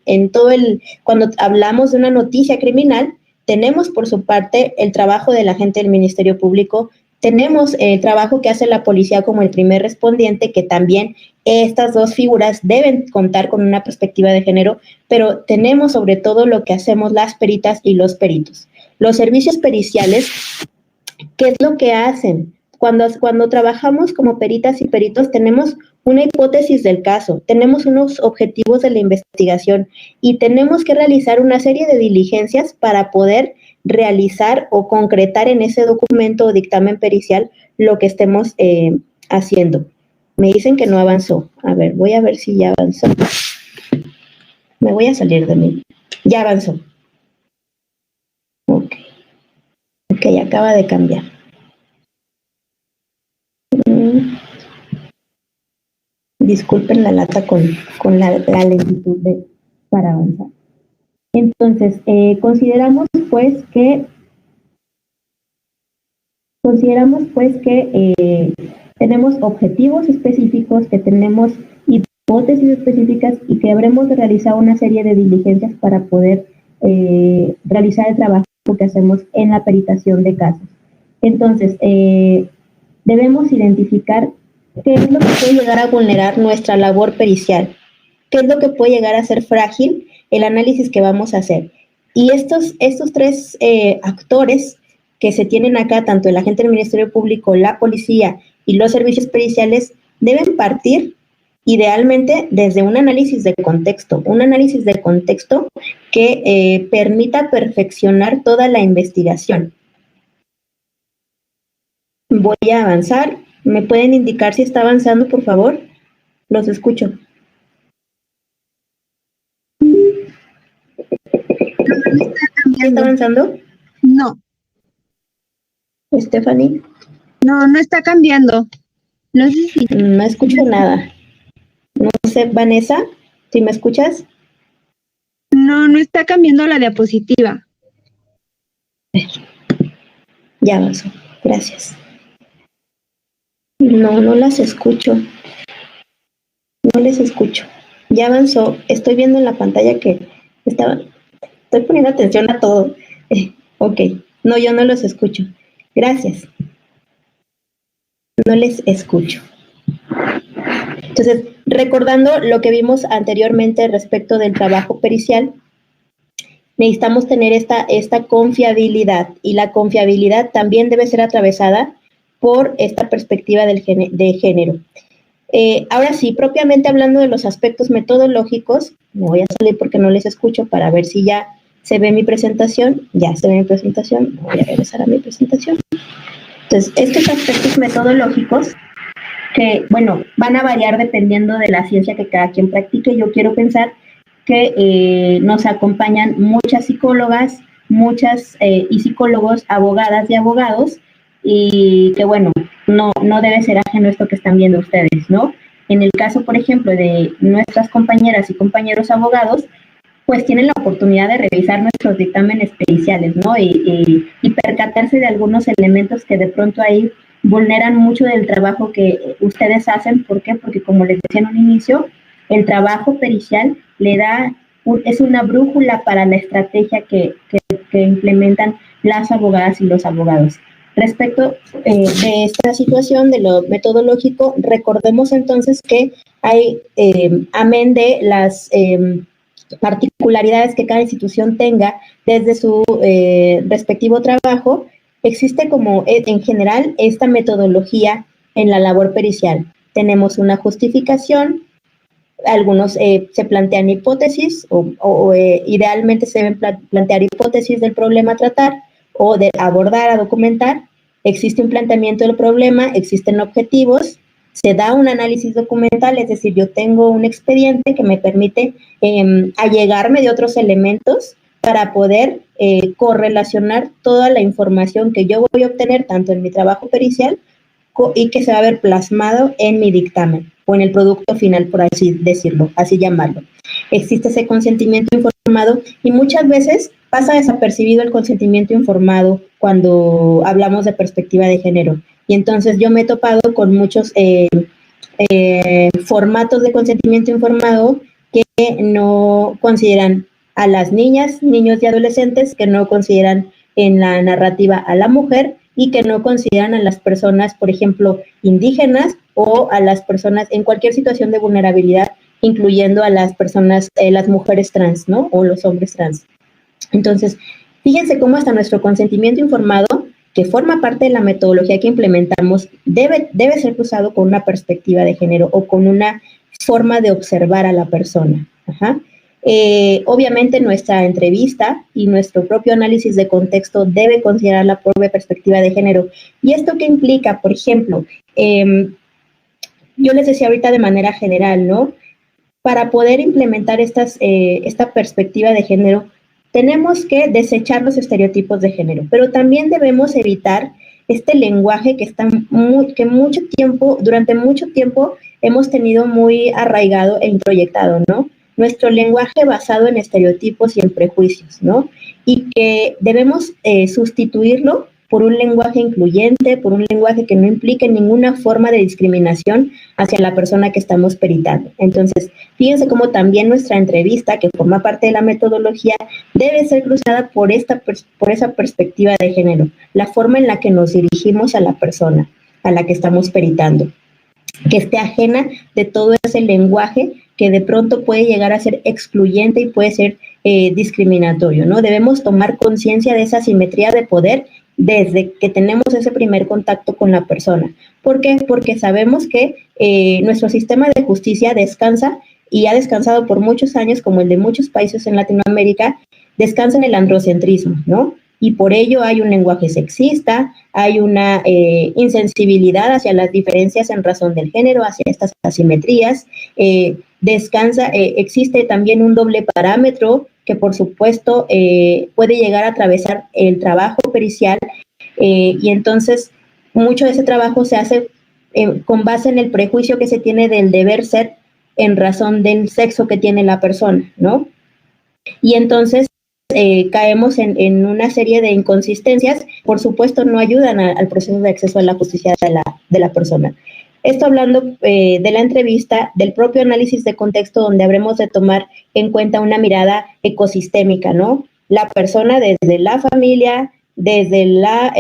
cuando hablamos de una noticia criminal, tenemos por su parte el trabajo del agente del Ministerio Público, tenemos el trabajo que hace la policía como el primer respondiente, que también estas dos figuras deben contar con una perspectiva de género, pero tenemos sobre todo lo que hacemos las peritas y los peritos. Los servicios periciales, ¿qué es lo que hacen? Cuando trabajamos como peritas y peritos, tenemos una hipótesis del caso, tenemos unos objetivos de la investigación y tenemos que realizar una serie de diligencias para poder realizar o concretar en ese documento o dictamen pericial lo que estemos haciendo. Me dicen que no avanzó. A ver, voy a ver si ya avanzó. Me voy a salir de mí. Ya avanzó. Ok, acaba de cambiar. Disculpen la lata con la lentitud para avanzar. Entonces, consideramos pues que tenemos objetivos específicos, que tenemos hipótesis específicas y que habremos de realizar una serie de diligencias para poder realizar el trabajo que hacemos en la peritación de casos. Entonces, debemos identificar qué es lo que puede llegar a vulnerar nuestra labor pericial, qué es lo que puede llegar a ser frágil el análisis que vamos a hacer. Y estos tres actores que se tienen acá, tanto el agente del Ministerio Público, la policía y los servicios periciales, deben partir idealmente desde un análisis de contexto que permita perfeccionar toda la investigación. Voy a avanzar. ¿Me pueden indicar si está avanzando, por favor? Los escucho. ¿Está avanzando?
No.
¿Stephanie?
No está cambiando. No sé si...
No escucho nada. No sé, Vanessa, ¿sí me escuchas?
No está cambiando la diapositiva.
Ya avanzó. Gracias. No las escucho. No les escucho. Ya avanzó. Estoy viendo en la pantalla que estoy poniendo atención a todo. Ok. No, yo no los escucho. Gracias. No les escucho. Entonces, recordando lo que vimos anteriormente respecto del trabajo pericial, necesitamos tener esta confiabilidad, y la confiabilidad también debe ser atravesada por esta perspectiva de género. Ahora sí, propiamente hablando de los aspectos metodológicos, me voy a salir porque no les escucho para ver si ya se ve mi presentación. Ya se ve mi presentación. Voy a regresar a mi presentación. Entonces, estos aspectos metodológicos que, bueno, van a variar dependiendo de la ciencia que cada quien practique. Yo quiero pensar que nos acompañan muchas psicólogas, y psicólogos, abogadas y abogados, y que, bueno, no debe ser ajeno esto que están viendo ustedes, ¿no? En el caso, por ejemplo, de nuestras compañeras y compañeros abogados, pues tienen la oportunidad de revisar nuestros dictámenes periciales, ¿no? Y percatarse de algunos elementos que de pronto ahí vulneran mucho del trabajo que ustedes hacen. ¿Por qué? Porque como les decía en un inicio, el trabajo pericial es una brújula para la estrategia que implementan las abogadas y los abogados. Respecto de esta situación, de lo metodológico, recordemos entonces que hay, amén de las particularidades que cada institución tenga desde su respectivo trabajo, existe como en general esta metodología en la labor pericial. Tenemos una justificación, algunos se plantean hipótesis o idealmente se deben plantear hipótesis del problema a tratar o de abordar, a documentar. Existe un planteamiento del problema, existen objetivos, se da un análisis documental, es decir, yo tengo un expediente que me permite allegarme de otros elementos para poder correlacionar toda la información que yo voy a obtener tanto en mi trabajo pericial y que se va a ver plasmado en mi dictamen o en el producto final, por así decirlo, así llamarlo. Existe ese consentimiento informado y muchas veces pasa desapercibido el consentimiento informado cuando hablamos de perspectiva de género. Y entonces yo me he topado con muchos formatos de consentimiento informado que no consideran a las niñas, niños y adolescentes, que no consideran en la narrativa a la mujer y que no consideran a las personas, por ejemplo, indígenas o a las personas en cualquier situación de vulnerabilidad, incluyendo a las personas, las mujeres trans, ¿no? O los hombres trans. Entonces, fíjense cómo hasta nuestro consentimiento informado, que forma parte de la metodología que implementamos, debe ser cruzado con una perspectiva de género o con una forma de observar a la persona. Ajá. Obviamente nuestra entrevista y nuestro propio análisis de contexto debe considerar la propia perspectiva de género. ¿Y esto qué implica? Por ejemplo, yo les decía ahorita de manera general, ¿no? Para poder implementar esta perspectiva de género, tenemos que desechar los estereotipos de género, pero también debemos evitar este lenguaje que durante mucho tiempo hemos tenido muy arraigado e introyectado, ¿no? Nuestro lenguaje basado en estereotipos y en prejuicios, ¿no? Y que debemos sustituirlo por un lenguaje incluyente, por un lenguaje que no implique ninguna forma de discriminación hacia la persona que estamos peritando. Entonces, fíjense cómo también nuestra entrevista, que forma parte de la metodología, debe ser cruzada por esa perspectiva de género, la forma en la que nos dirigimos a la persona a la que estamos peritando, que esté ajena de todo ese lenguaje que de pronto puede llegar a ser excluyente y puede ser discriminatorio, ¿no? Debemos tomar conciencia de esa asimetría de poder desde que tenemos ese primer contacto con la persona. ¿Por qué? Porque sabemos que nuestro sistema de justicia descansa y ha descansado por muchos años, como el de muchos países en Latinoamérica, descansa en el androcentrismo, ¿no? Y por ello hay un lenguaje sexista, hay una insensibilidad hacia las diferencias en razón del género, hacia estas asimetrías. Existe también un doble parámetro que por supuesto puede llegar a atravesar el trabajo pericial y entonces mucho de ese trabajo se hace con base en el prejuicio que se tiene del deber ser en razón del sexo que tiene la persona, ¿no? Y entonces caemos en una serie de inconsistencias, por supuesto no ayudan al proceso de acceso a la justicia de la persona. Esto hablando de la entrevista, del propio análisis de contexto, donde habremos de tomar en cuenta una mirada ecosistémica, ¿no? La persona desde la familia, desde la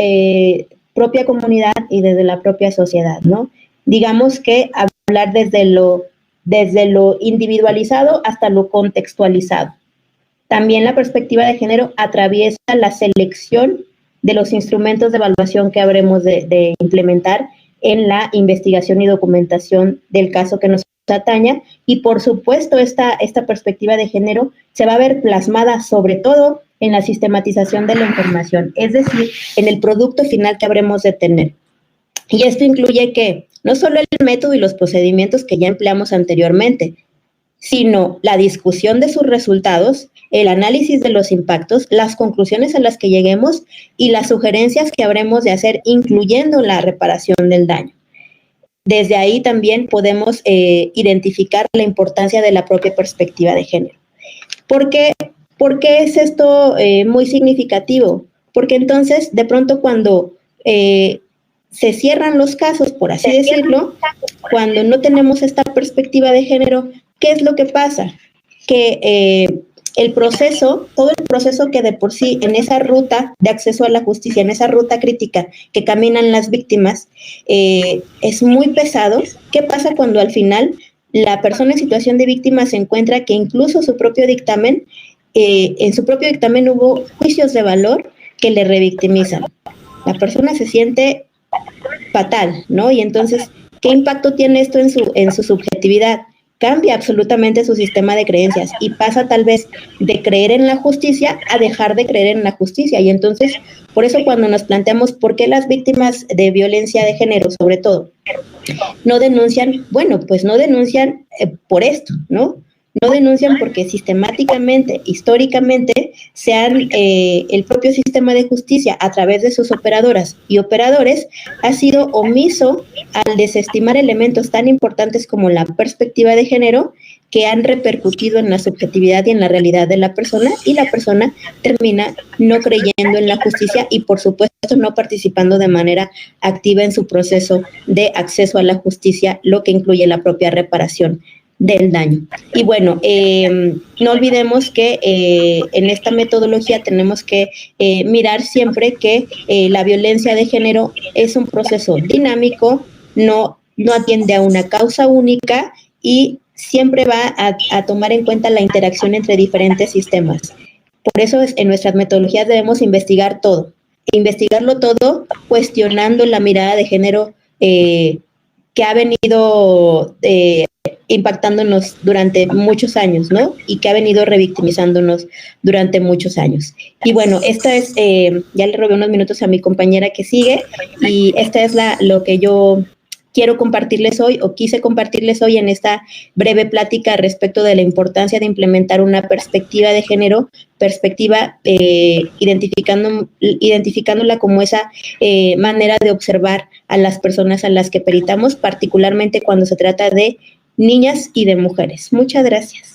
propia comunidad y desde la propia sociedad, ¿no? Digamos que hablar desde lo individualizado hasta lo contextualizado. También la perspectiva de género atraviesa la selección de los instrumentos de evaluación que habremos de implementar en la investigación y documentación del caso que nos ataña, y por supuesto esta perspectiva de género se va a ver plasmada sobre todo en la sistematización de la información, es decir, en el producto final que habremos de tener. Y esto incluye que no solo el método y los procedimientos que ya empleamos anteriormente, sino la discusión de sus resultados, el análisis de los impactos, las conclusiones a las que lleguemos y las sugerencias que habremos de hacer, incluyendo la reparación del daño. Desde ahí también podemos identificar la importancia de la propia perspectiva de género. ¿Por qué es esto muy significativo? Porque entonces, de pronto, cuando se cierran los casos, por así decirlo, cuando no tenemos esta perspectiva de género. ¿Qué es lo que pasa? Que el proceso, todo el proceso que de por sí en esa ruta de acceso a la justicia, en esa ruta crítica que caminan las víctimas, es muy pesado. ¿Qué pasa cuando al final la persona en situación de víctima se encuentra que incluso su propio dictamen, en su propio dictamen hubo juicios de valor que le revictimizan? La persona se siente fatal, ¿no? Y entonces, ¿qué impacto tiene esto en su subjetividad? Cambia absolutamente su sistema de creencias y pasa tal vez de creer en la justicia a dejar de creer en la justicia. Y entonces, por eso cuando nos planteamos por qué las víctimas de violencia de género, sobre todo, no denuncian, bueno, pues no denuncian por esto, ¿no? No denuncian porque sistemáticamente, históricamente, el propio sistema de justicia, a través de sus operadoras y operadores, ha sido omiso al desestimar elementos tan importantes como la perspectiva de género, que han repercutido en la subjetividad y en la realidad de la persona, y la persona termina no creyendo en la justicia y, por supuesto, no participando de manera activa en su proceso de acceso a la justicia, lo que incluye la propia reparación del daño. Y bueno, no olvidemos que en esta metodología tenemos que mirar siempre que la violencia de género es un proceso dinámico, no atiende a una causa única y siempre va a tomar en cuenta la interacción entre diferentes sistemas. Por eso en nuestras metodologías debemos investigar todo, e investigarlo todo cuestionando la mirada de género que ha venido impactándonos durante muchos años, ¿no? Y que ha venido revictimizándonos durante muchos años. Y bueno, esta es, ya le robé unos minutos a mi compañera que sigue, y esta es lo que yo quiero compartirles hoy, o quise compartirles hoy en esta breve plática respecto de la importancia de implementar una perspectiva de género, identificándola como esa manera de observar a las personas a las que peritamos, particularmente cuando se trata de niñas y de mujeres. Muchas gracias.